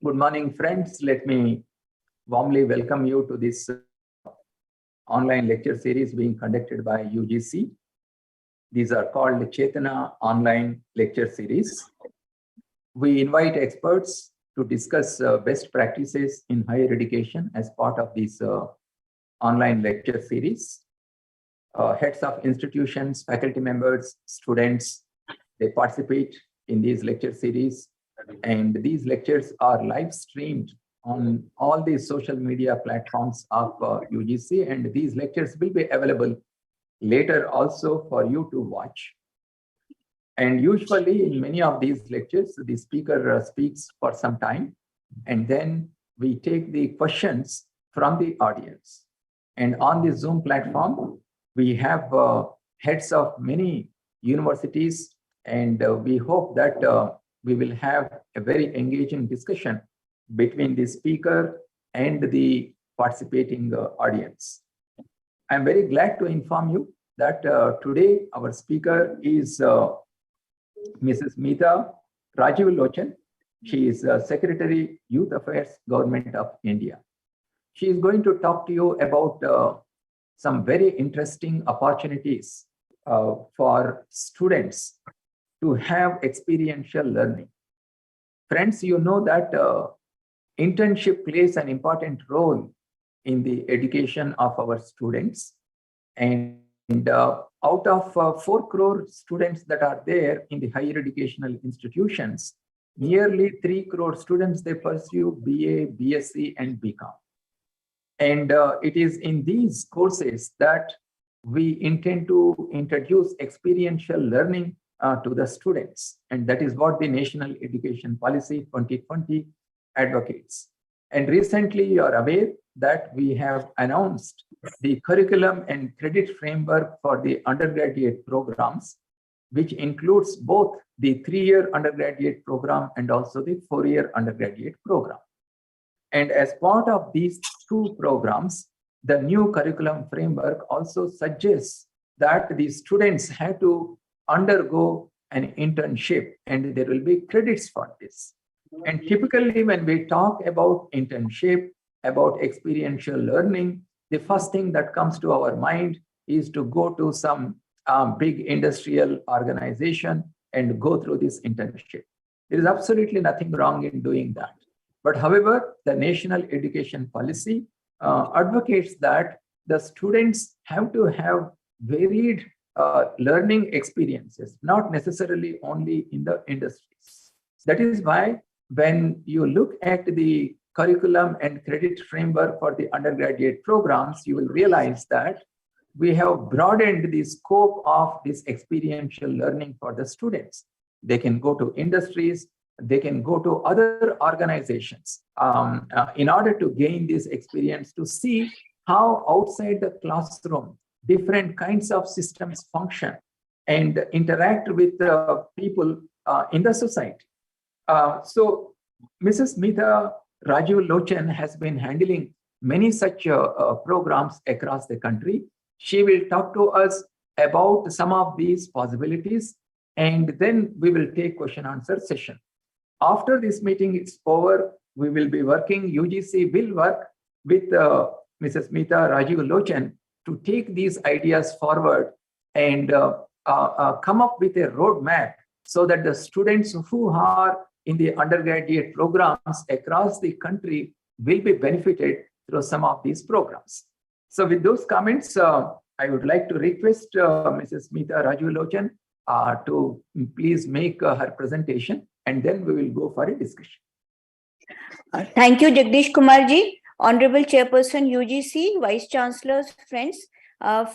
Good morning, friends. Let me warmly welcome you to this online lecture series being conducted by UGC. These are called Chetana-Online Lecture Series. We invite experts to discuss best practices in higher education as part of this online lecture series. Heads of institutions, faculty members, students, they participate in these lecture series. And these lectures are live streamed on all the social media platforms of UGC, and these lectures will be available later also for you to watch. And usually in many of these lectures, the speaker speaks for some time, and then we take the questions from the audience. And on the Zoom platform, we have heads of many universities, and we hope that we will have a very engaging discussion between the speaker and the participating audience. I'm very glad to inform you that today our speaker is Mrs. Meeta Rajiv Lochan. She is Secretary, Youth Affairs, Government of India. She is going to talk to you about some very interesting opportunities for students to have experiential learning. Friends, you know that internship plays an important role in the education of our students. And out of 4 crore students that are there in the higher educational institutions, nearly 3 crore students, they pursue BA, BSc, and BCom. And it is in these courses that we intend to introduce experiential learning to the students. And that is what the National Education Policy 2020 advocates. And recently you are aware that we have announced the curriculum and credit framework for the undergraduate programs, which includes both the 3-year undergraduate program and also the 4-year undergraduate program. And as part of these 2 programs, the new curriculum framework also suggests that the students have to undergo an internship, and there will be credits for this. And typically when we talk about internship, about experiential learning, the first thing that comes to our mind is to go to some big industrial organization and go through this internship. There is absolutely nothing wrong in doing that. But however, the National Education Policy advocates that the students have to have varied learning experiences, not necessarily only in the industries. That is why when you look at the curriculum and credit framework for the undergraduate programs, you will realize that we have broadened the scope of this experiential learning for the students. They can go to industries, they can go to other organizations in order to gain this experience, to see how outside the classroom different kinds of systems function and interact with people in the society. So Mrs. Meeta Rajiv Lochan has been handling many such programs across the country. She will talk to us about some of these possibilities, and then we will take question answer session. After this meeting is over, we will be working, UGC will work with Mrs. Meeta Rajiv Lochan to take these ideas forward and come up with a roadmap so that the students who are in the undergraduate programs across the country will be benefited through some of these programs. So with those comments, I would like to request Mrs. Meeta Rajiv Lochan to please make her presentation, and then we will go for a discussion. Thank you, Jagdish Kumarji. Honorable Chairperson UGC, Vice Chancellors, friends.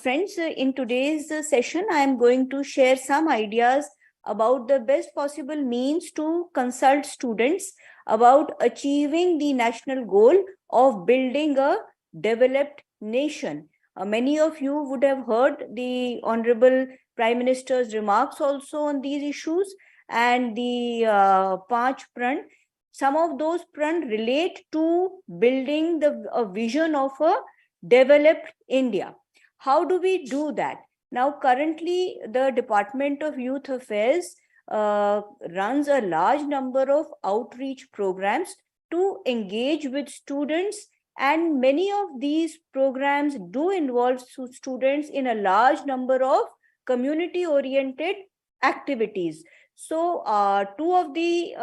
Friends, in today's session, I am going to share some ideas about the best possible means to consult students about achieving the national goal of building a developed nation. Many of you would have heard the Honorable Prime Minister's remarks also on these issues, and the Panch Pran. Some of those pran relate to building a vision of a developed India. How do we do that? Now, currently, the Department of Youth Affairs runs a large number of outreach programs to engage with students, and many of these programs do involve students in a large number of community oriented activities. So two of the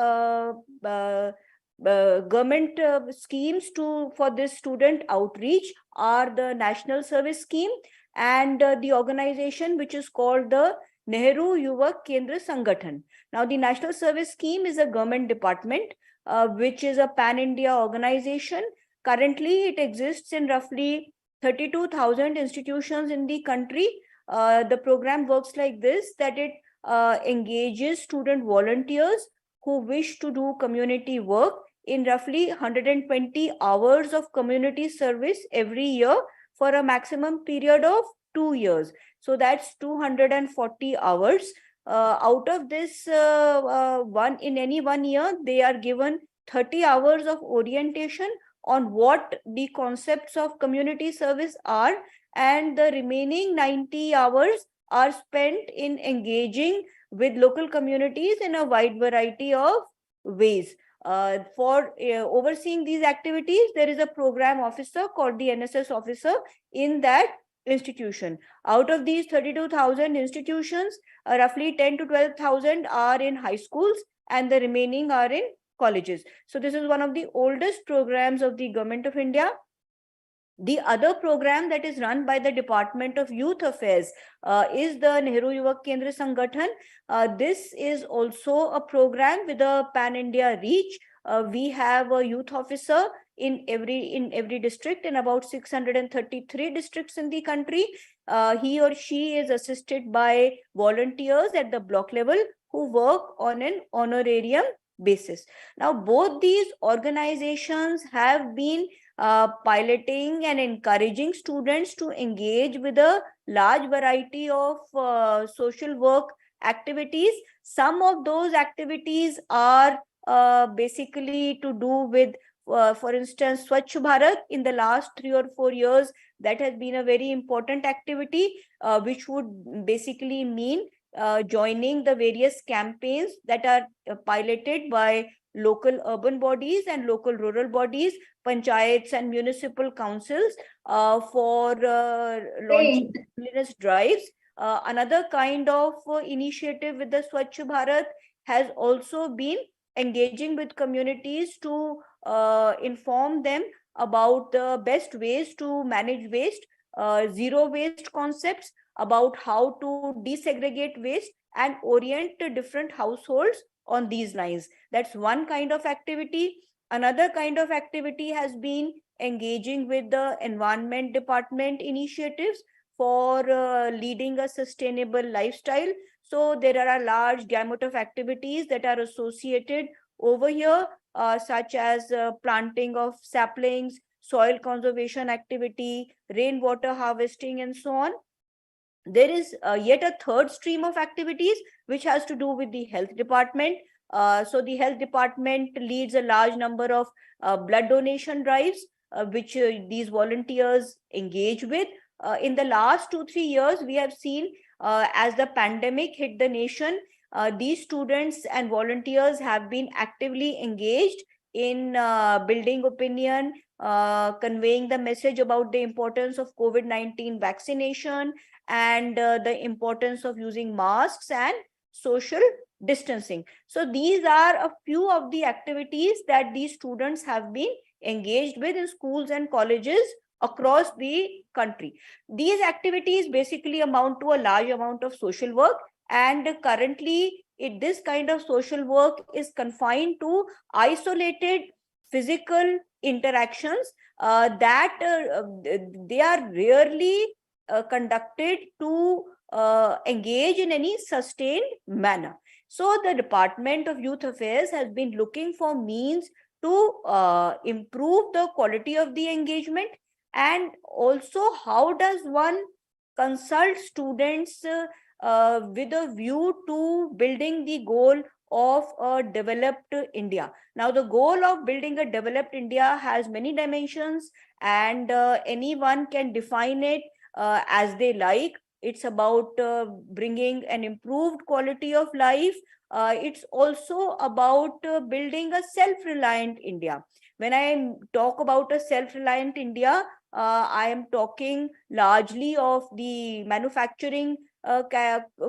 government schemes for this student outreach are the National Service Scheme and the organization which is called the Nehru Yuvak Kendra Sangathan. Now, the National Service Scheme is a government department which is a pan-India organization. Currently, it exists in roughly 32,000 institutions in the country. The program works like this, that it engages student volunteers who wish to do community work in roughly 120 hours of community service every year for a maximum period of 2 years. So that's 240 hours. Out of this, in any 1 year, they are given 30 hours of orientation on what the concepts of community service are, and the remaining 90 hours are spent in engaging with local communities in a wide variety of ways. For overseeing these activities, there is a program officer called the NSS officer in that institution. Out of these 32,000 institutions, roughly 10 to 12,000 are in high schools and the remaining are in colleges. So this is one of the oldest programs of the Government of India. The other program that is run by the Department of Youth Affairs is the Nehru Yuvak Kendra Sangathan. This is also a program with a pan-India reach. We have a youth officer in every district, in about 633 districts in the country. He or she is assisted by volunteers at the block level who work on an honorarium basis. Now, both these organizations have been piloting and encouraging students to engage with a large variety of social work activities. Some of those activities are basically to do with, for instance, Swachh Bharat. In the last 3 or 4 years, that has been a very important activity, which would basically mean joining the various campaigns that are piloted by local urban bodies and local rural bodies, panchayats and municipal councils for launching cleanliness drives. Another kind of initiative with the Swachh Bharat has also been engaging with communities to inform them about the best ways to manage waste, zero waste concepts, about how to desegregate waste and orient different households on these lines. That's one kind of activity. Another kind of activity has been engaging with the environment department initiatives for leading a sustainable lifestyle. So there are a large gamut of activities that are associated over here, such as planting of saplings, soil conservation activity, rainwater harvesting, and so on. There is yet a third stream of activities which has to do with the health department. So the health department leads a large number of blood donation drives, which these volunteers engage with. In the last 2-3 years, we have seen as the pandemic hit the nation, these students and volunteers have been actively engaged in building opinion, conveying the message about the importance of COVID-19 vaccination and the importance of using masks and social distancing. So these are a few of the activities that these students have been engaged with in schools and colleges across the country. These activities basically amount to a large amount of social work, and currently this kind of social work is confined to isolated physical interactions that they are rarely conducted to engage in any sustained manner. So the Department of Youth Affairs has been looking for means to improve the quality of the engagement, and also how does one consult students with a view to building the goal of a developed India. Now, the goal of building a developed India has many dimensions, and anyone can define it as they like. it's about bringing an improved quality of life. It's also about building a self-reliant India. When I talk about a self-reliant India, I am talking largely of the manufacturing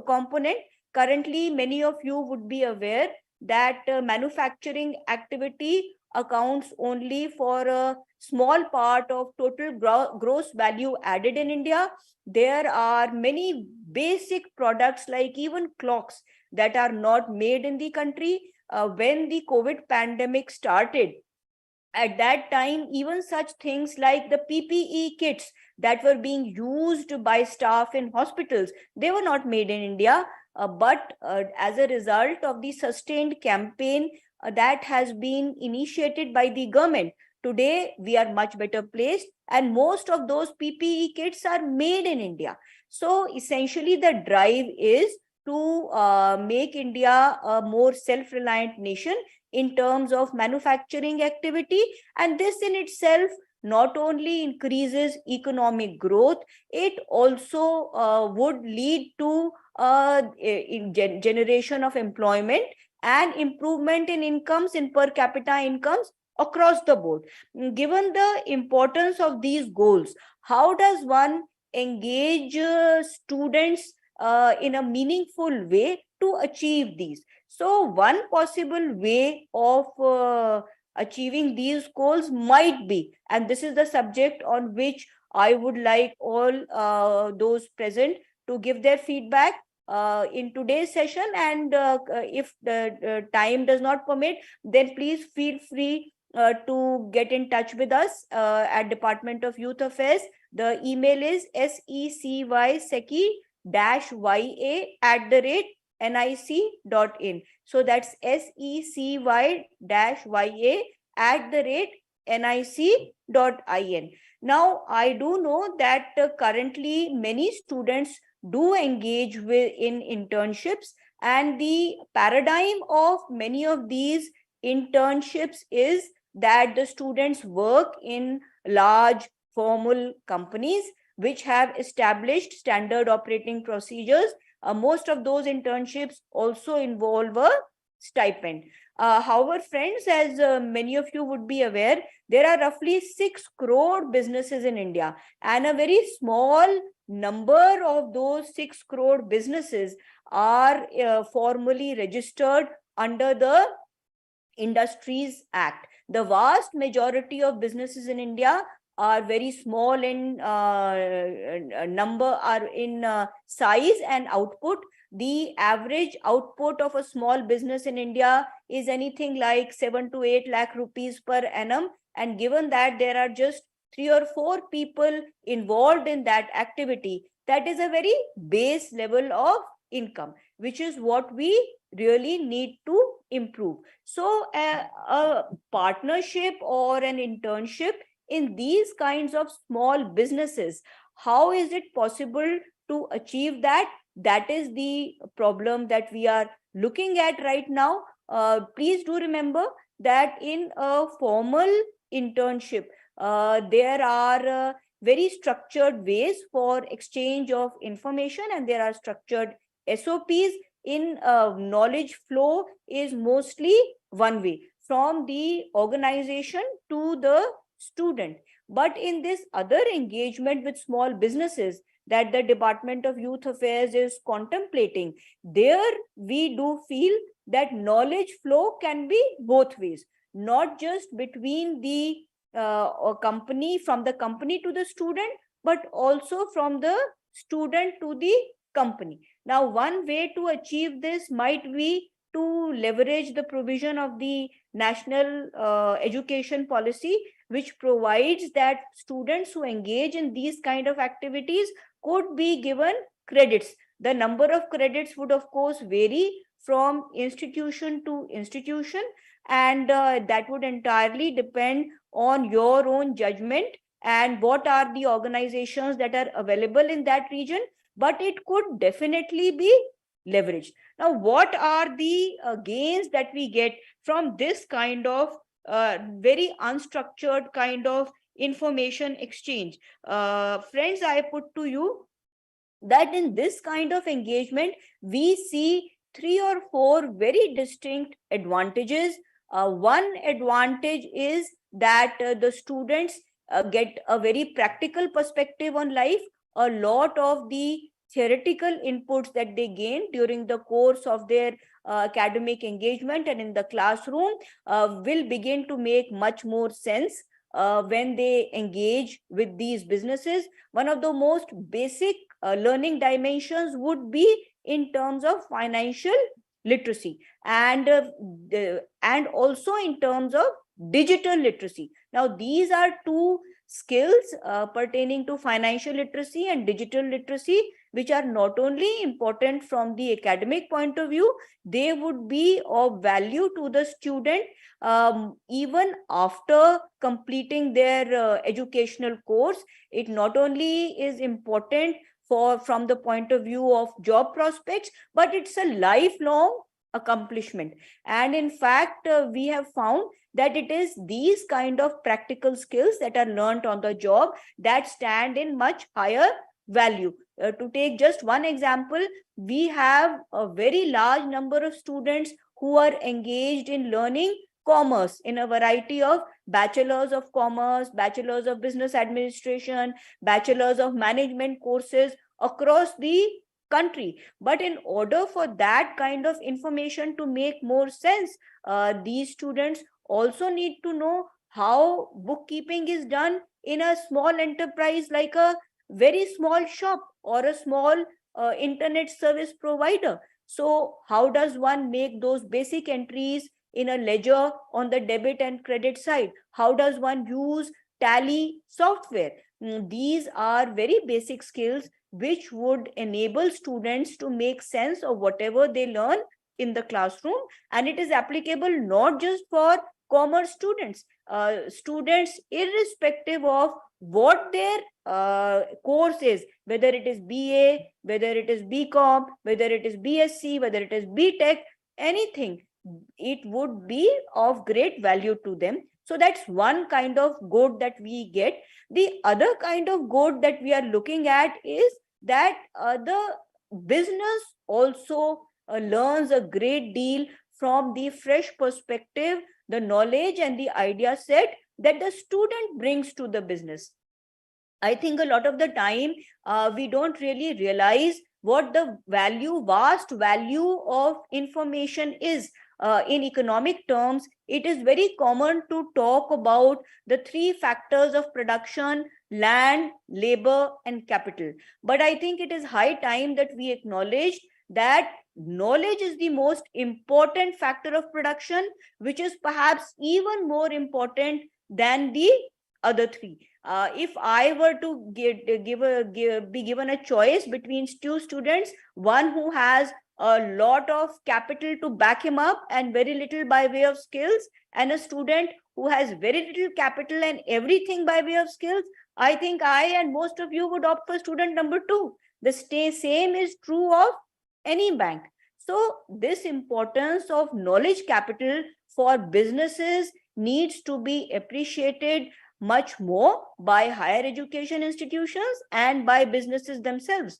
component. Currently, many of you would be aware that manufacturing activity accounts only for a small part of total gross value added in India. There are many basic products like even clocks that are not made in the country. When the COVID pandemic started, at that time, even such things like the PPE kits that were being used by staff in hospitals, they were not made in India. But as a result of the sustained campaign that has been initiated by the government, today we are much better placed, and most of those PPE kits are made in India. So essentially, the drive is to make India a more self-reliant nation in terms of manufacturing activity. And this in itself not only increases economic growth, it also would lead to generation of employment and improvement in incomes, in per capita incomes across the board. Given the importance of these goals, how does one engage students in a meaningful way to achieve these? So one possible way of achieving these goals might be, and this is the subject on which I would like all those present to give their feedback in today's session. And if the time does not permit, then please feel free to get in touch with us at Department of Youth Affairs. The email is secy-ya@the-rate nic.in. So that's secy-ya@the-rate nic.in. Now, I do know that currently many students do engage in internships, and the paradigm of many of these internships is that the students work in large formal companies which have established standard operating procedures. Most of those internships also involve a stipend. However, friends, as many of you would be aware, there are roughly 6 crore businesses in India, and a very small number of those 6 crore businesses are formally registered under the Industries Act. The vast majority of businesses in India are very small in number, are in size and output. The average output of a small business in India is anything like 7 to 8 lakh rupees per annum. And given that there are just 3 or 4 people involved in that activity, that is a very base level of income, which is what we really need to improve. So a partnership or an internship in these kinds of small businesses, how is it possible to achieve that? That is the problem that we are looking at right now. Please do remember that in a formal internship, there are very structured ways for exchange of information, and there are structured SOPs. In knowledge flow is mostly one way from the organization to the student. But in this other engagement with small businesses that the Department of Youth Affairs is contemplating, there we do feel that knowledge flow can be both ways, not just between the company, from the company to the student, but also from the student to the company. Now, one way to achieve this might be to leverage the provision of the national education policy, which provides that students who engage in these kind of activities could be given credits. The number of credits would, of course, vary from institution to institution, and that would entirely depend on your own judgment and what are the organizations that are available in that region, but it could definitely be leveraged. Now, what are the gains that we get from this kind of very unstructured kind of information exchange? Friends, I put to you that in this kind of engagement, we see 3 or 4 very distinct advantages. One advantage is that the students get a very practical perspective on life. A lot of the theoretical inputs that they gain during the course of their academic engagement and in the classroom will begin to make much more sense when they engage with these businesses. One of the most basic learning dimensions would be in terms of financial literacy, and also in terms of digital literacy. Now, these are two skills pertaining to financial literacy and digital literacy, which are not only important from the academic point of view, they would be of value to the student even after completing their educational course. It not only is important from the point of view of job prospects, but it's a lifelong accomplishment. And in fact, we have found that it is these kind of practical skills that are learned on the job that stand in much higher value. To take just one example, we have a very large number of students who are engaged in learning commerce in a variety of bachelors of commerce, bachelors of business administration, bachelors of management courses across the country. But in order for that kind of information to make more sense, these students also need to know how bookkeeping is done in a small enterprise like a very small shop or a small internet service provider. So how does one make those basic entries in a ledger on the debit and credit side? How does one use tally software? These are very basic skills which would enable students to make sense of whatever they learn in the classroom. And it is applicable not just for commerce students, students irrespective of what their course is, whether it is BA, whether it is BCom, whether it is BSc, whether it is BTech, anything, it would be of great value to them. So that's one kind of good that we get. The other kind of good that we are looking at is that the business also learns a great deal from the fresh perspective, the knowledge and the idea set that the student brings to the business. I think a lot of the time we don't really realize what the vast value of information is. In economic terms, it is very common to talk about the 3 factors of production: land, labor, and capital. But I think it is high time that we acknowledge that knowledge is the most important factor of production, which is perhaps even more important than the other 3. If I were to be given a choice between 2 students, one who has a lot of capital to back him up and very little by way of skills, and a student who has very little capital and everything by way of skills, I think I and most of you would opt for student number 2. The same is true of any bank. So this importance of knowledge capital for businesses needs to be appreciated much more by higher education institutions and by businesses themselves.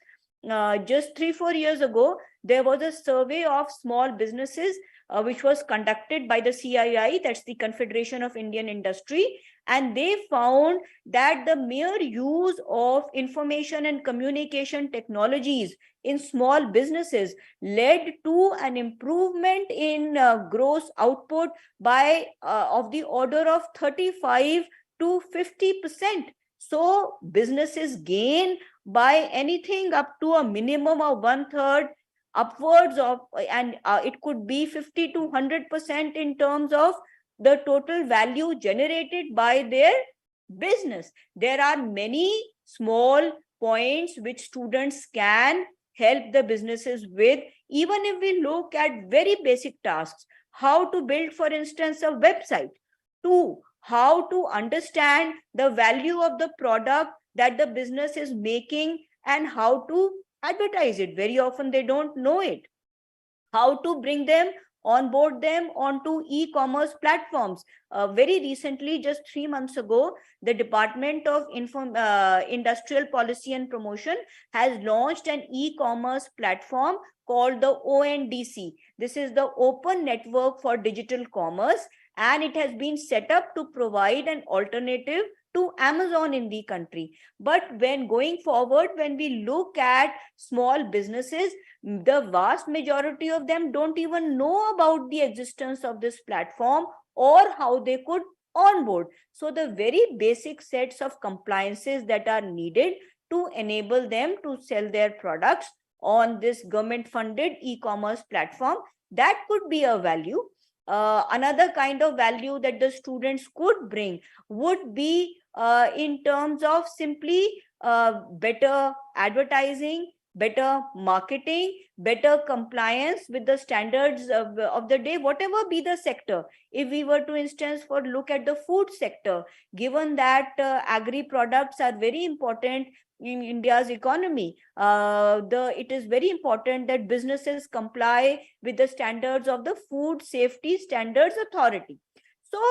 Just 3-4 years ago, there was a survey of small businesses which was conducted by the CII, that's the Confederation of Indian Industry, and they found that the mere use of information and communication technologies in small businesses led to an improvement in gross output by of the order of 35 to 50%. So businesses gain by anything up to a minimum of 1/3 upwards of, and it could be 50 to 100% in terms of the total value generated by their business. There are many small points which students can help the businesses with, even if we look at very basic tasks. How to build, for instance, a website. 2, how to understand the value of the product that the business is making and how to advertise it. Very often they don't know it. How to bring them onboard them onto e-commerce platforms. Very recently, just 3 months ago, the Department of Industrial Policy and Promotion has launched an e-commerce platform called the ONDC. This is the Open Network for Digital Commerce, and it has been set up to provide an alternative to Amazon in the country. But when going forward, when we look at small businesses, the vast majority of them don't even know about the existence of this platform or how they could onboard. So the very basic sets of compliances that are needed to enable them to sell their products on this government funded e-commerce platform, that could be a value. Another kind of value that the students could bring would be in terms of simply better advertising, better marketing, better compliance with the standards of the day, whatever be the sector. If we were to instance for look at the food sector, given that agri products are very important in India's economy, it is very important that businesses comply with the standards of the Food Safety Standards Authority. So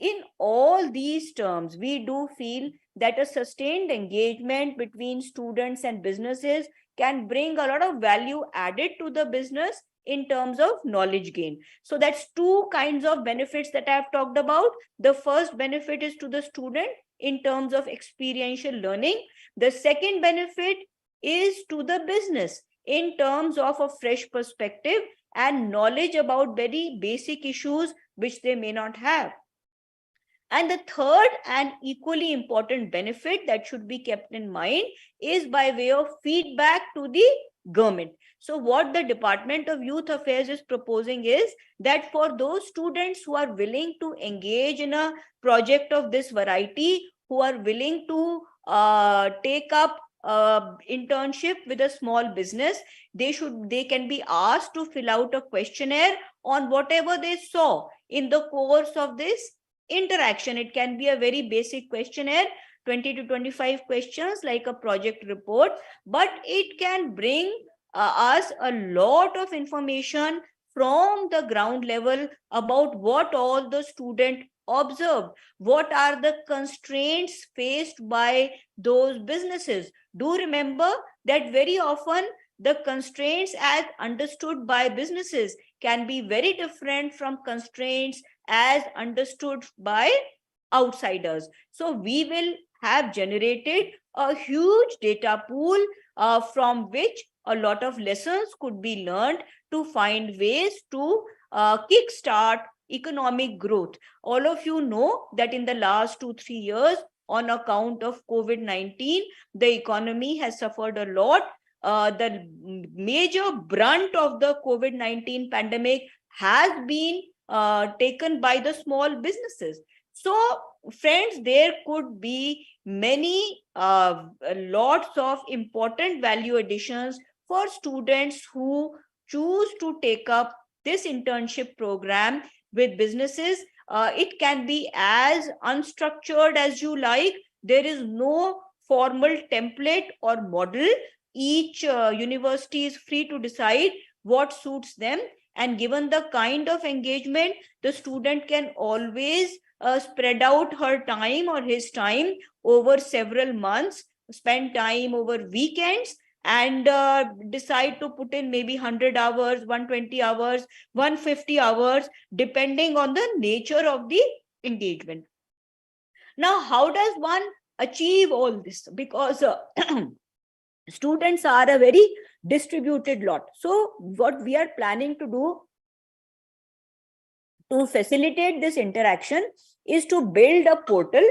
in all these terms, we do feel that a sustained engagement between students and businesses can bring a lot of value added to the business in terms of knowledge gain. So that's two kinds of benefits that I've talked about. The first benefit is to the student in terms of experiential learning. The second benefit is to the business in terms of a fresh perspective and knowledge about very basic issues which they may not have. And the third and equally important benefit that should be kept in mind is by way of feedback to the government. So what the Department of Youth Affairs is proposing is that for those students who are willing to engage in a project of this variety, who are willing to take up internship with a small business, they can be asked to fill out a questionnaire on whatever they saw in the course of this interaction. It can be a very basic questionnaire, 20 to 25 questions like a project report, but it can bring us a lot of information from the ground level about what all the student observed, what are the constraints faced by those businesses. Do remember that very often the constraints as understood by businesses can be very different from constraints as understood by outsiders. So we will have generated a huge data pool from which a lot of lessons could be learned to find ways to kickstart economic growth. All of you know that in the last 2-3 years, on account of COVID-19, the economy has suffered a lot. The major brunt of the COVID-19 pandemic has been taken by the small businesses. So friends, there could be many lots of important value additions for students who choose to take up this internship program with businesses. It can be as unstructured as you like. There is no formal template or model. Each university is free to decide what suits them. And given the kind of engagement, the student can always spread out her time or his time over several months, spend time over weekends, and decide to put in maybe 100 hours, 120 hours, 150 hours, depending on the nature of the engagement. Now, how does one achieve all this? Because students are a very distributed lot. So what we are planning to do to facilitate this interaction is to build a portal.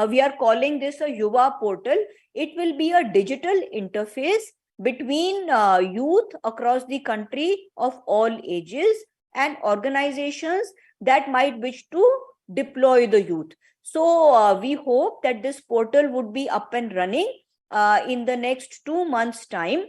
We are calling this a Yuva portal. It will be a digital interface between youth across the country of all ages and organizations that might wish to deploy the youth. So we hope that this portal would be up and running in the next 2 months' time.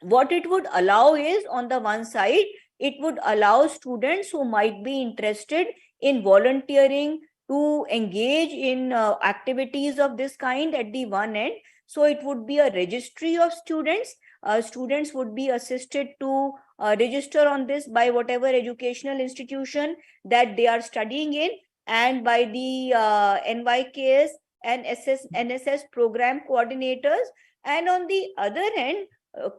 What it would allow is, on the one side, it would allow students who might be interested in volunteering to engage in activities of this kind at the one end. So it would be a registry of students. Students would be assisted to register on this by whatever educational institution that they are studying in, and by the NYKS and NSS program coordinators. And on the other hand,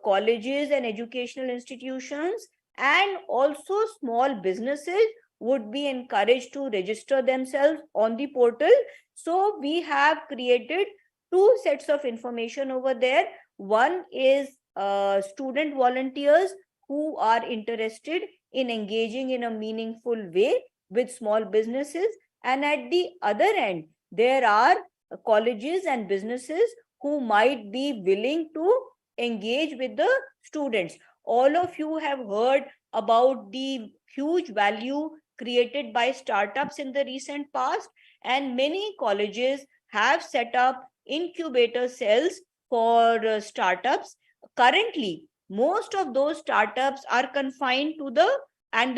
colleges and educational institutions and also small businesses would be encouraged to register themselves on the portal. So we have created two sets of information over there. One is student volunteers who are interested in engaging in a meaningful way with small businesses, and at the other end there are colleges and businesses who might be willing to engage with the students. All of you have heard about the huge value created by startups in the recent past, and many colleges have set up incubator cells for startups. Currently, most of those startups are confined to the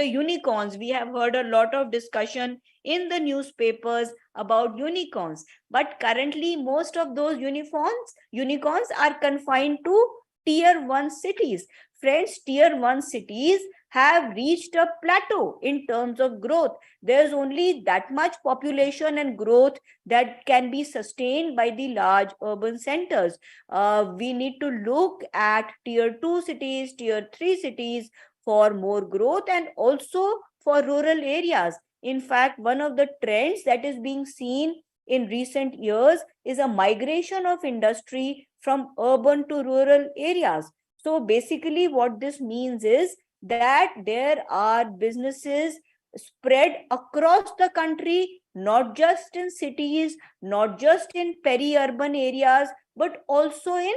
unicorns. We have heard a lot of discussion in the newspapers about unicorns, but currently most of those unicorns are confined to tier 1 cities. Friends, tier 1 cities have reached a plateau in terms of growth. There's only that much population and growth that can be sustained by the large urban centers. We need to look at tier 2 cities, tier 3 cities for more growth, and also for rural areas. In fact, one of the trends that is being seen in recent years is a migration of industry from urban to rural areas. So basically what this means is that there are businesses spread across the country, not just in cities, not just in peri-urban areas, but also in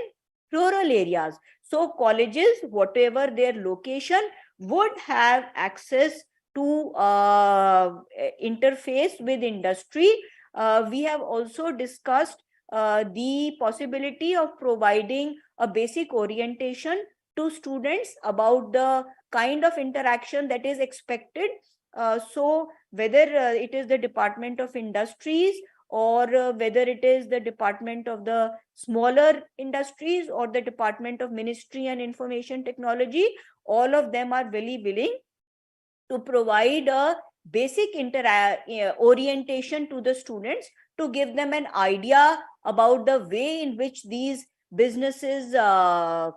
rural areas. So colleges, whatever their location, would have access to interface with industry. We have also discussed the possibility of providing a basic orientation to students about the kind of interaction that is expected. So whether it is the Department of Industries, or whether it is the Department of the Smaller Industries, or the Department of Ministry and Information Technology, all of them are very willing to provide a basic orientation to the students, to give them an idea about the way in which these businesses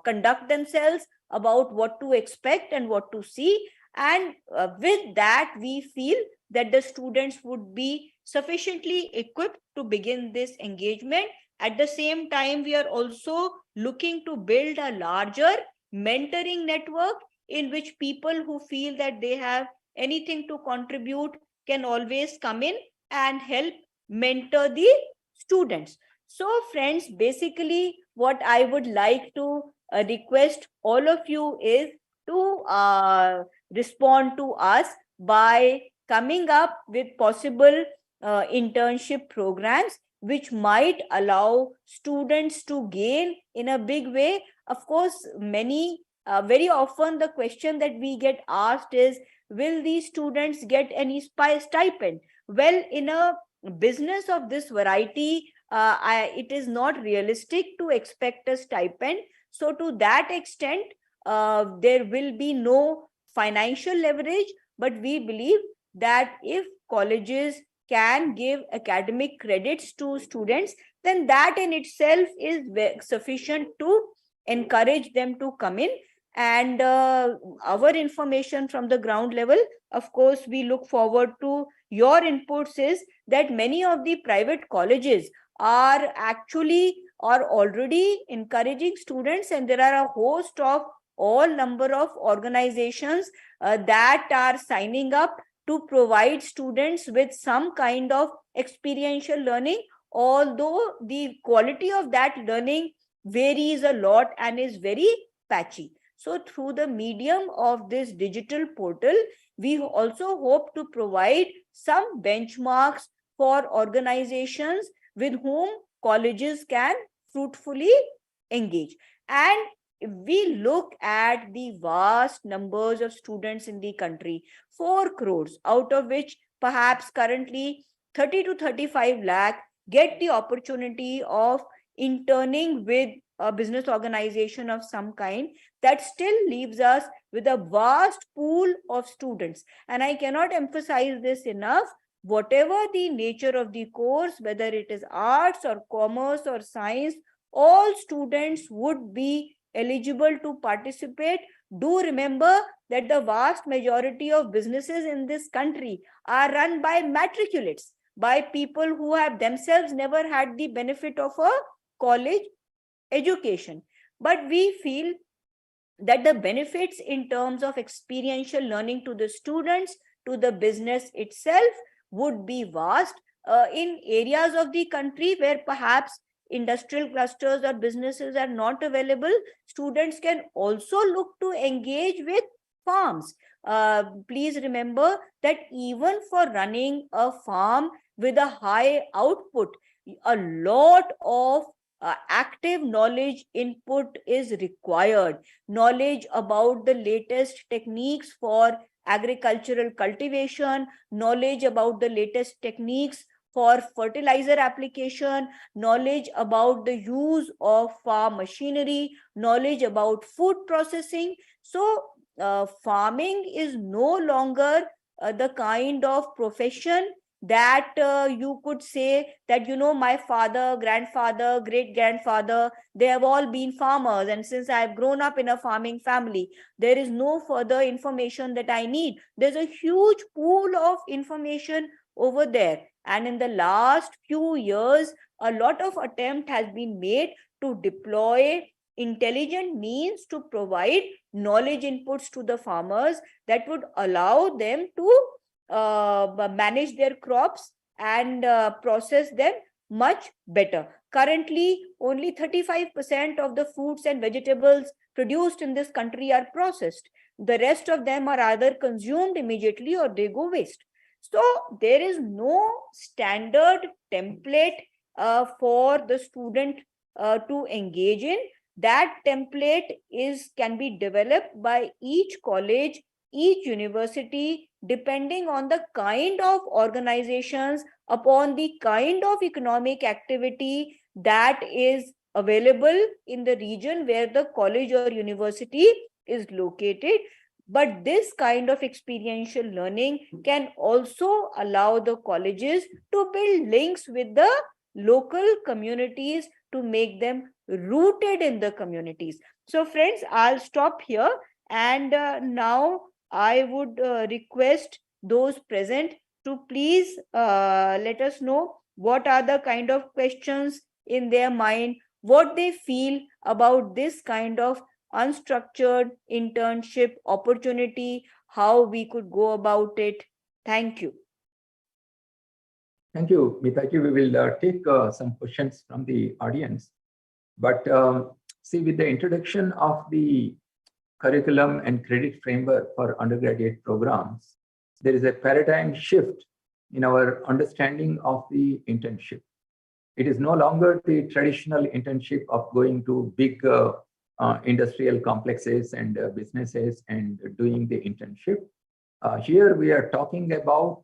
conduct themselves, about what to expect and what to see. And with that, we feel that the students would be sufficiently equipped to begin this engagement. At the same time, we are also looking to build a larger mentoring network in which people who feel that they have anything to contribute can always come in and help mentor the students. So friends, basically what I would like to request all of you is to respond to us by coming up with possible internship programs which might allow students to gain in a big way. Of course, very often the question that we get asked is, will these students get any stipend? Well, in a business of this variety, it is not realistic to expect a stipend. So to that extent, there will be no financial leverage, but we believe that if colleges can give academic credits to students, then that in itself is sufficient to encourage them to come in. And our information from the ground level, of course, we look forward to your inputs, is that many of the private colleges are already encouraging students, and there are a host of all number of organizations that are signing up to provide students with some kind of experiential learning, although the quality of that learning varies a lot and is very patchy. So through the medium of this digital portal, we also hope to provide some benchmarks for organizations with whom colleges can fruitfully engage. And if we look at the vast numbers of students in the country, 4 crores, out of which perhaps currently 30 to 35 lakh get the opportunity of interning with a business organization of some kind, that still leaves us with a vast pool of students. And I cannot emphasize this enough. Whatever the nature of the course, whether it is arts or commerce or science, all students would be eligible to participate. Do remember that the vast majority of businesses in this country are run by matriculates, by people who have themselves never had the benefit of a college education. But we feel that the benefits in terms of experiential learning to the students, to the business itself, would be vast. In areas of the country where perhaps industrial clusters or businesses are not available, students can also look to engage with farms. Please remember that even for running a farm with a high output, a lot of active knowledge input is required. Knowledge about the latest techniques for agricultural cultivation, knowledge about the latest techniques for fertilizer application, knowledge about the use of farm machinery, knowledge about food processing. So, farming is no longer the kind of profession that you could say that, my father, grandfather, great grandfather, they have all been farmers, and since I have grown up in a farming family, there is no further information that I need. There's a huge pool of information over there, and in the last few years, a lot of attempt has been made to deploy intelligent means to provide knowledge inputs to the farmers that would allow them to manage their crops and process them much better. Currently, only 35% of the fruits and vegetables produced in this country are processed. The rest of them are either consumed immediately or they go waste. So there is no standard template for the student to engage in. That template can be developed by each college, each university, depending on the kind of organizations, upon the kind of economic activity that is available in the region where the college or university is located. But this kind of experiential learning can also allow the colleges to build links with the local communities to make them rooted in the communities. So friends, I'll stop here, and now I would request those present to please let us know what are the kind of questions in their mind, what they feel about this kind of unstructured internship opportunity, how we could go about it. Thank you. Thank you, Mitaji. We will take some questions from the audience. But see, with the introduction of the curriculum and credit framework for undergraduate programs, there is a paradigm shift in our understanding of the internship. It is no longer the traditional internship of going to big industrial complexes and businesses and doing the internship. Here we are talking about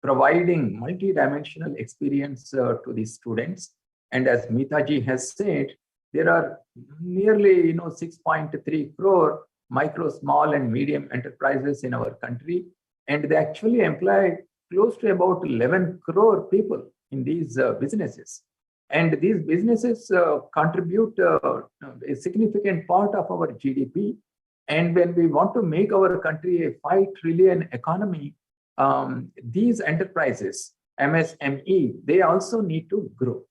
providing multidimensional experience to the students. And as Mitaji has said, there are nearly 6.3 crore micro, small, and medium enterprises in our country, and they actually employ close to about 11 crore people in these businesses. And these businesses contribute a significant part of our GDP. And when we want to make our country a 5 trillion economy, these enterprises, MSME, they also need to grow.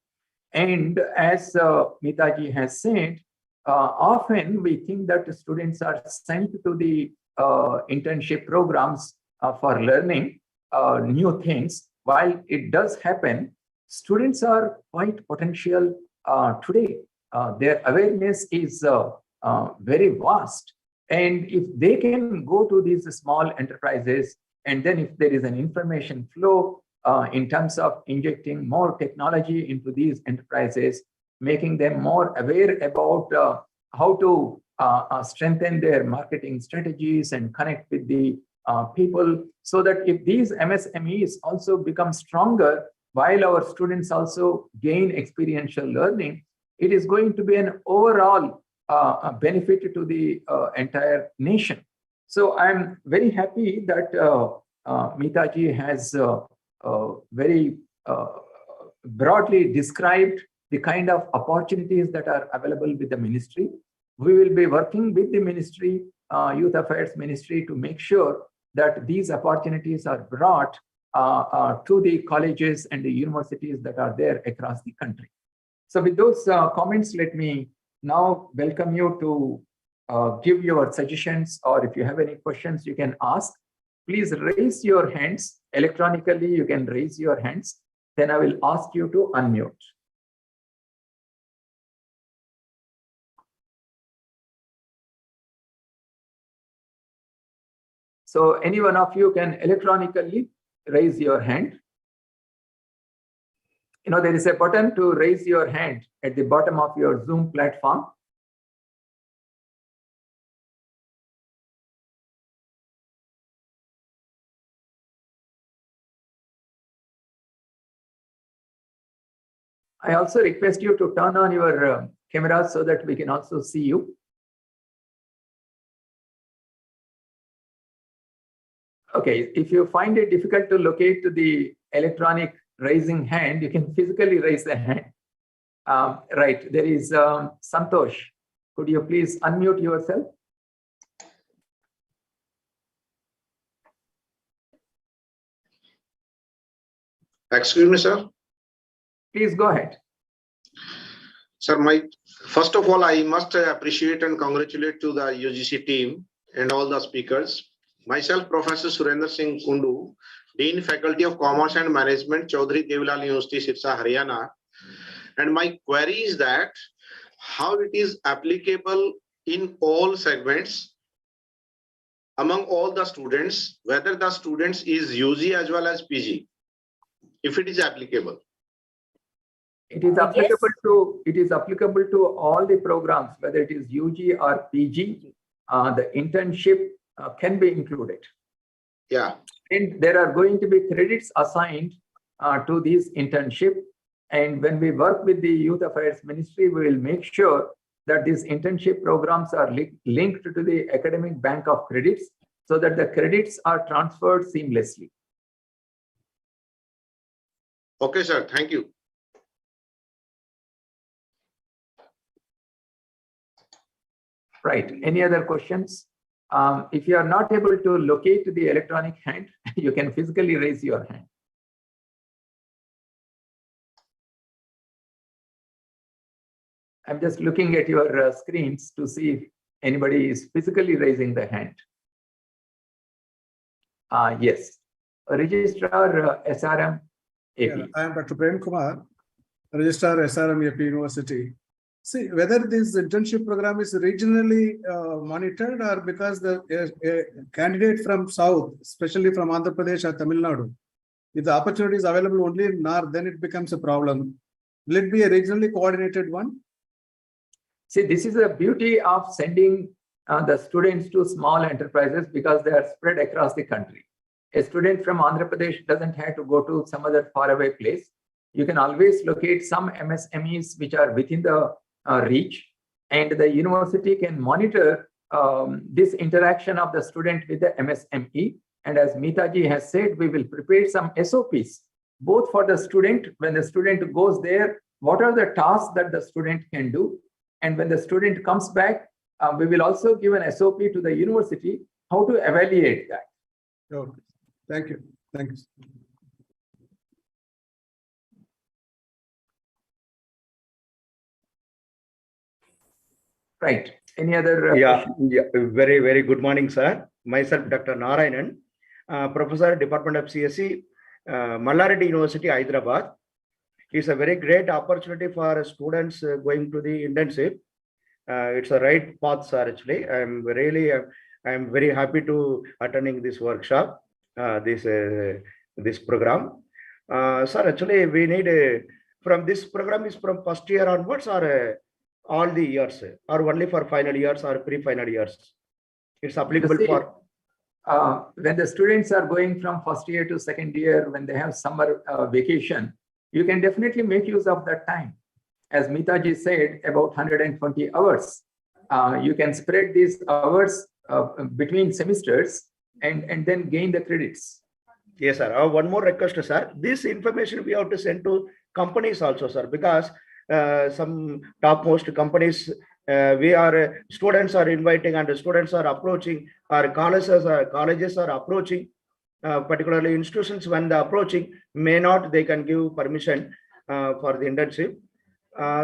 And as Mitaji has said, often we think that students are sent to the internship programs for learning new things. While it does happen, students are quite potential today. Their awareness is very vast. And if they can go to these small enterprises, and then if there is an information flow in terms of injecting more technology into these enterprises, making them more aware about how to strengthen their marketing strategies and connect with the people, so that if these MSMEs also become stronger, while our students also gain experiential learning, it is going to be an overall benefit to the entire nation. So I'm very happy that Mitaji has very broadly described the kind of opportunities that are available with the ministry. We will be working with the ministry, Youth Affairs Ministry, to make sure that these opportunities are brought to the colleges and the universities that are there across the country. So with those comments, let me now welcome you to give your suggestions, or if you have any questions, you can ask. Please raise your hands. Electronically, you can raise your hands. Then I will ask you to unmute. So any one of you can electronically raise your hand. You know, there is a button to raise your hand at the bottom of your Zoom platform. I also request you to turn on your cameras so that we can also see you. Okay, if you find it difficult to locate the electronic raising hand, you can physically raise the hand. Right, there is Santosh. Could you please unmute yourself? Excuse me, sir. Please go ahead. Sir, first of all, I must appreciate and congratulate to the UGC team and all the speakers. Myself, Professor Surendra Singh Kundu, Dean Faculty of Commerce and Management, Chaudhary Devilal University, Sirsa, Haryana. And my query is that how it is applicable in all segments among all the students, whether the students is UG as well as PG, if it is applicable. It is applicable to all the programs, whether it is UG or PG. The internship can be included. Yeah. And there are going to be credits assigned to this internship. And when we work with the Youth Affairs Ministry, we will make sure that these internship programs are linked to the academic bank of credits so that the credits are transferred seamlessly. Okay, sir. Thank you. Right. Any other questions? If you are not able to locate the electronic hand, you can physically raise your hand. I'm just looking at your screens to see if anybody is physically raising the hand. Yes. Registrar SRM AP. Yeah, I am Dr. Prem Kumar, Registrar SRM AP University. See, whether this internship program is regionally monitored or because the candidate from South, especially from Andhra Pradesh or Tamil Nadu, if the opportunity is available only in North, then it becomes a problem. Will it be a regionally coordinated one? See, this is the beauty of sending the students to small enterprises because they are spread across the country. A student from Andhra Pradesh doesn't have to go to some other faraway place. You can always locate some MSMEs which are within the reach, and the university can monitor this interaction of the student with the MSME. And as Mitaji has said, we will prepare some SOPs, both for the student, when the student goes there, what are the tasks that the student can do? And when the student comes back, we will also give an SOP to the university, how to evaluate that. Okay. Thank you. Thank you. Right. Any other? Yeah, very, very good morning, sir. Myself, Dr. Narayanan, Professor, Department of CSE, Mallareddy University, Hyderabad. It's a very great opportunity for students going to the internship. It's a right path, sir. Actually, I'm very happy to attending this workshop, this program. Sir, actually, we need from this program is from first year onwards or all the years, or only for final years or pre-final years? It's applicable for when the students are going from first year to second year, when they have summer vacation, you can definitely make use of that time. as Mitaji said, about 120 hours. You can spread these hours between semesters and then gain the credits. Yes, sir. One more request, sir. This information we have to send to companies also, sir, because some topmost companies, students are inviting and the students are approaching, or colleges are approaching, particularly institutions when they are approaching, may not, they can give permission for the internship.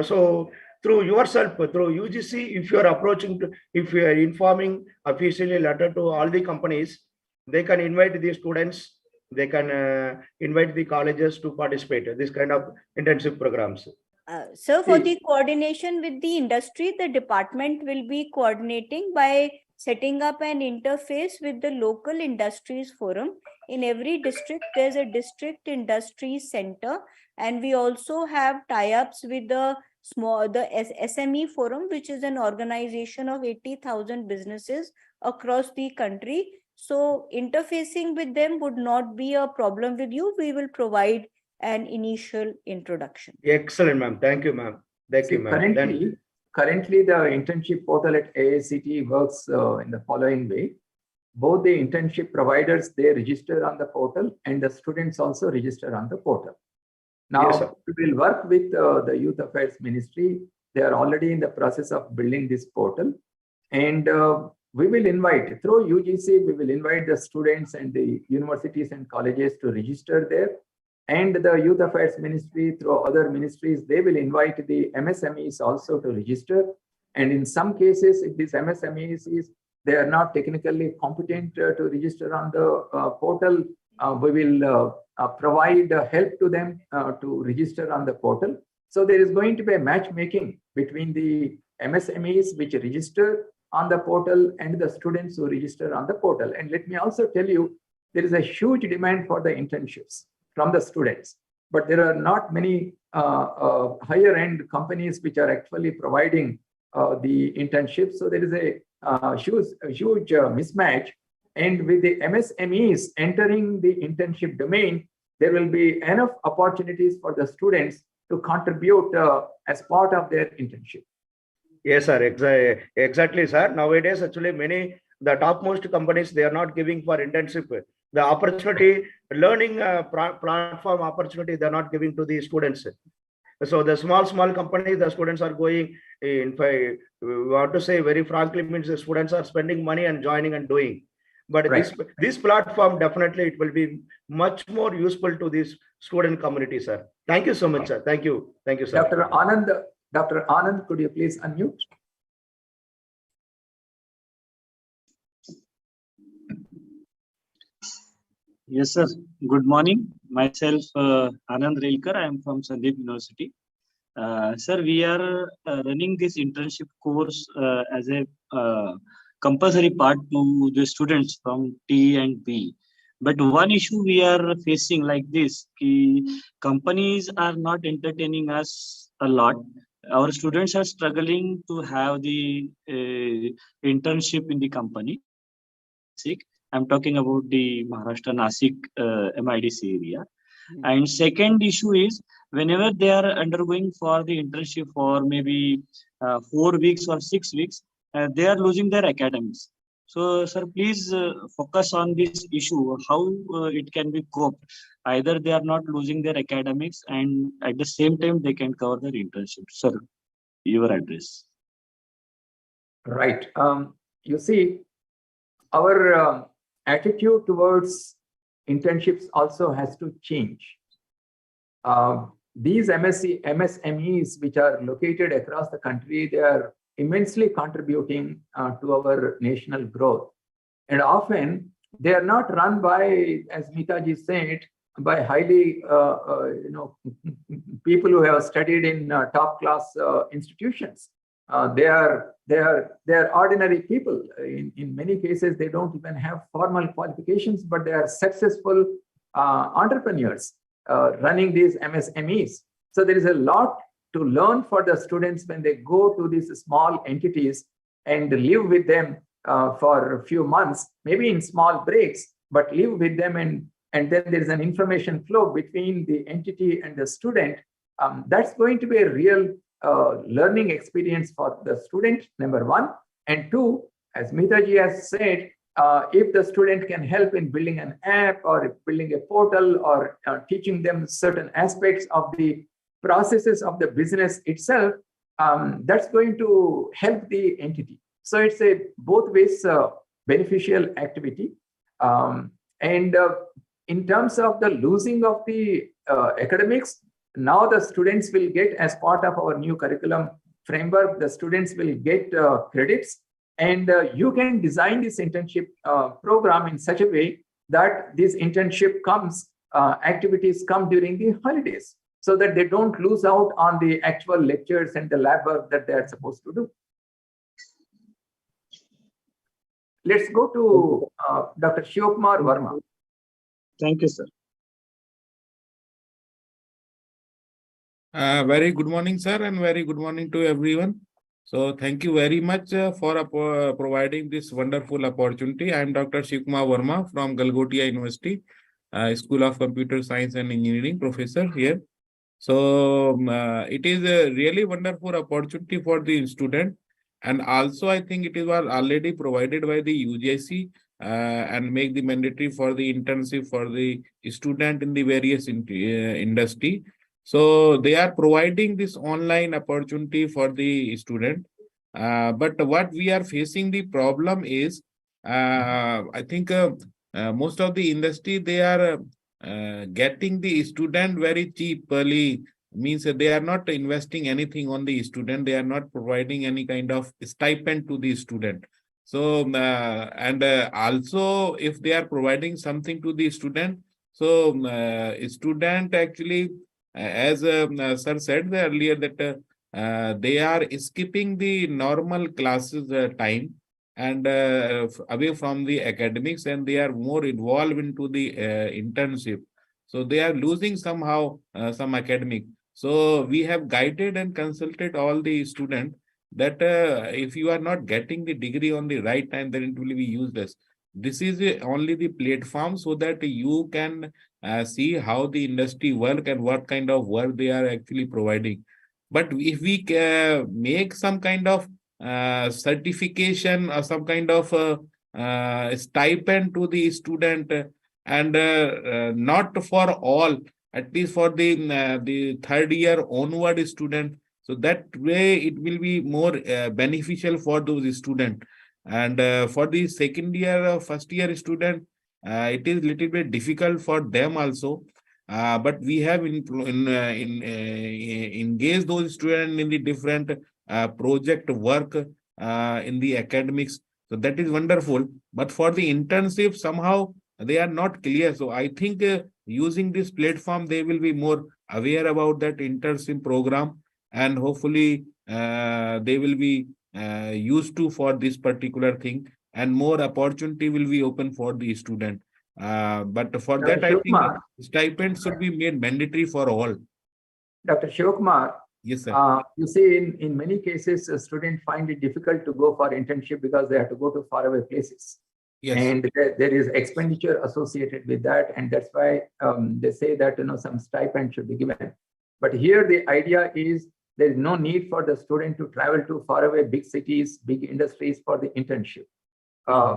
So through yourself, through UGC, if you are approaching, if you are informing officially letter to all the companies, they can invite the students, they can invite the colleges to participate this kind of internship programs. So for the coordination with the industry, the department will be coordinating by setting up an interface with the local industries forum. In every district, there's a district industry center, and we also have tie-ups with the SME forum, which is an organization of 80,000 businesses across the country. So interfacing with them would not be a problem with you. We will provide an initial introduction. Excellent, ma'am. Thank you, ma'am. Thank you, ma'am. Currently, the internship portal at AICT works in the following way. Both the internship providers, they register on the portal, and the students also register on the portal. Now, yes, we will work with the Youth Affairs Ministry. They are already in the process of building this portal. And we will invite, through UGC, we will invite the students and the universities and colleges to register there. And the Youth Affairs Ministry, through other ministries, they will invite the MSMEs also to register. And in some cases, if these MSMEs, they are not technically competent to register on the portal, we will provide help to them to register on the portal. So there is going to be a matchmaking between the MSMEs which register on the portal and the students who register on the portal. And let me also tell you, there is a huge demand for the internships from the students, but there are not many higher end companies which are actually providing the internships. So there is a huge mismatch. And with the MSMEs entering the internship domain, there will be enough opportunities for the students to contribute as part of their internship. Yes, sir. Exactly, sir. Nowadays, actually, the topmost companies, they are not giving for internship. The opportunity, learning platform opportunity, they're not giving to the students. So the small companies, the students are going, in fact, we want to say very frankly, means the students are spending money and joining and doing. But right. this platform, definitely, it will be much more useful to this student community, sir. Thank you so much, sir. Thank you. Thank you, sir. Dr. Anand, could you please unmute? Yes, sir. Good morning. Myself, Anand Relkar. I am from Sandeep University. Sir, we are running this internship course as a compulsory part to the students from T and B. But one issue we are facing like this, companies are not entertaining us a lot. Our students are struggling to have the internship in the company. I'm talking about the Maharashtra Nasik MIDC area. And second issue is, whenever they are undergoing for the internship for maybe 4 weeks or 6 weeks, they are losing their academics. So, sir, please focus on this issue, how it can be coped. Either they are not losing their academics and at the same time they can cover their internship. Sir, your address. Right. You see, our attitude towards internships also has to change. These MSMEs, which are located across the country, they are immensely contributing to our national growth. And often they are not run by, as Mitaji said, by highly, people who have studied in top class institutions. They are ordinary people. In many cases, they don't even have formal qualifications, but they are successful entrepreneurs running these MSMEs. So there is a lot to learn for the students when they go to these small entities and live with them for a few months, maybe in small breaks, but live with them, and then there is an information flow between the entity and the student. That's going to be a real learning experience for the student, number one. And two, as Mitaji has said, if the student can help in building an app or building a portal or teaching them certain aspects of the processes of the business itself, that's going to help the entity. So it's a both ways beneficial activity. And in terms of the losing of the academics, now the students will get, as part of our new curriculum framework, the students will get credits, and you can design this internship program in such a way that this internship activities come during the holidays, so that they don't lose out on the actual lectures and the lab work that they are supposed to do. Let's go to Dr. Shivkumar Verma. Thank you, sir. Very good morning, sir, and very good morning to everyone. So thank you very much for providing this wonderful opportunity. I am Dr. Shivkumar Verma from Galgotia University, School of Computer Science and Engineering, professor here. So it is a really wonderful opportunity for the student. And also, I think it is already provided by the UGC and make the mandatory for the internship for the student in the various industry. So they are providing this online opportunity for the student. But what we are facing the problem is, I think most of the industry, they are getting the student very cheaply, means that they are not investing anything on the student. They are not providing any kind of stipend to the student. So, also if they are providing something to the student, so student actually, as sir said earlier, that they are skipping the normal classes time and away from the academics, and they are more involved into the internship. So they are losing somehow some academic. So we have guided and consulted all the students that if you are not getting the degree on the right time, then it will be useless. This is only the platform so that you can see how the industry work and what kind of work they are actually providing. But if we make some kind of certification or some kind of stipend to the student, and not for all, at least for the third year onward student, so that way it will be more beneficial for those students. And for the second year, first year student, it is little bit difficult for them also. But we have engaged those students in the different project work in the academics. So that is wonderful. But for the internship, somehow they are not clear. So I think using this platform, they will be more aware about that internship program, and hopefully they will be used to for this particular thing, and more opportunity will be open for the student. But for that, I think stipend should be made mandatory for all. Dr. Shivkumar, yes, sir. You see, in many cases, students find it difficult to go for internship because they have to go to faraway places. Yes. And there is expenditure associated with that, and that's why they say that some stipend should be given. But here the idea is there is no need for the student to travel to faraway big cities, big industries for the internship.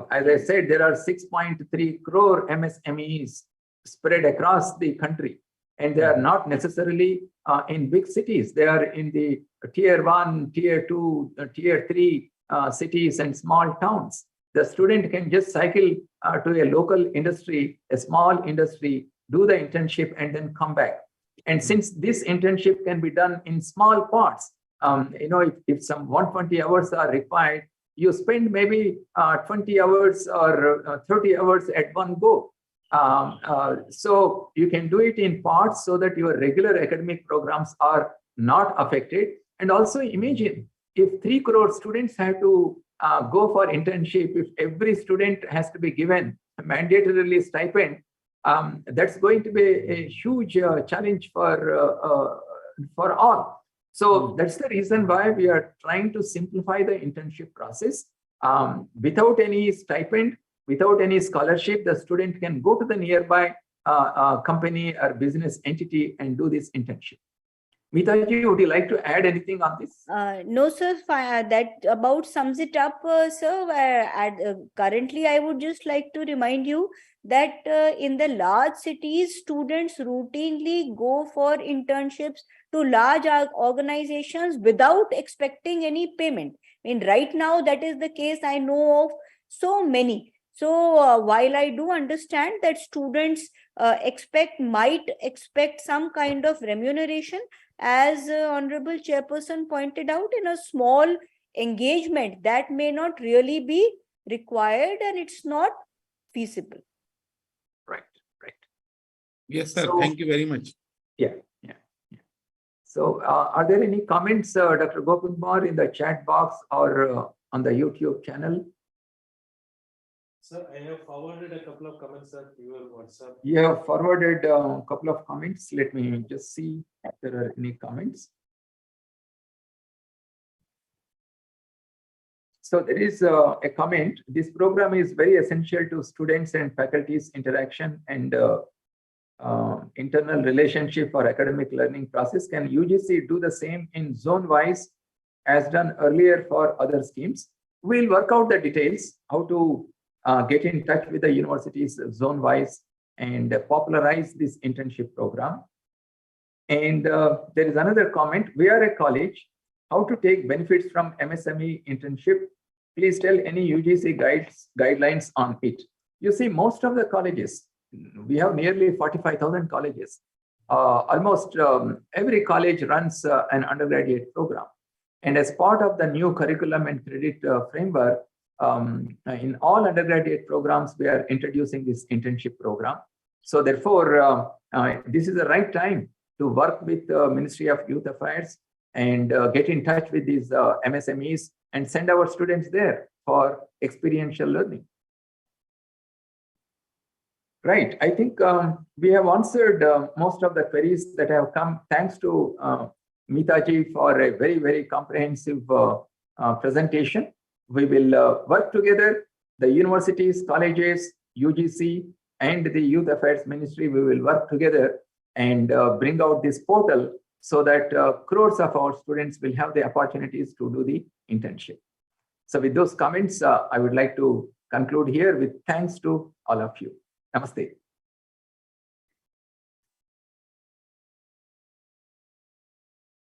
As I said, there are 6.3 crore MSMEs spread across the country, and they are not necessarily in big cities. They are in the tier 1, tier 2, tier 3 cities and small towns. The student can just cycle to a local industry, a small industry, do the internship, and then come back. And since this internship can be done in small parts, if some 120 hours are required, you spend maybe 20 hours or 30 hours at one go. So you can do it in parts so that your regular academic programs are not affected. And also imagine if 3 crore students have to go for internship, if every student has to be given a mandatorily stipend, that's going to be a huge challenge for all. So that's the reason why we are trying to simplify the internship process. Without any stipend, without any scholarship, the student can go to the nearby company or business entity and do this internship. Mitaji, would you like to add anything on this? No, sir. That about sums it up, sir. Currently, I would just like to remind you that in the large cities, students routinely go for internships to large organizations without expecting any payment. I mean, right now, that is the case. I know of so many. So while I do understand that students might expect some kind of remuneration, as Honorable Chairperson pointed out, in a small engagement that may not really be required and it's not feasible. Right. Yes, sir. So- Thank you very much. Yeah. So are there any comments, Dr. Gopalkumar, in the chat box or on the YouTube channel? Sir, I have forwarded a couple of comments, sir, to your WhatsApp. You have forwarded a couple of comments. Let me just see if there are any comments. So there is a comment. This program is very essential to students and faculty's interaction and internal relationship for academic learning process. Can UGC do the same in zone-wise as done earlier for other schemes? We'll work out the details, how to get in touch with the universities zone-wise and popularize this internship program. And there is another comment. We are a college. How to take benefits from MSME internship? Please tell any UGC guidelines on it. You see, most of the colleges, we have nearly 45,000 colleges. Almost every college runs an undergraduate program. And as part of the new curriculum and credit framework, in all undergraduate programs, we are introducing this internship program. So therefore, this is the right time to work with the Ministry of Youth Affairs and get in touch with these MSMEs and send our students there for experiential learning. Right. I think we have answered most of the queries that have come. Thanks to Mitaji for a very, very comprehensive presentation. We will work together, the universities, colleges, UGC, and the Youth Affairs Ministry. We will work together and bring out this portal so that crores of our students will have the opportunities to do the internship. So with those comments, I would like to conclude here with thanks to all of you. Namaste.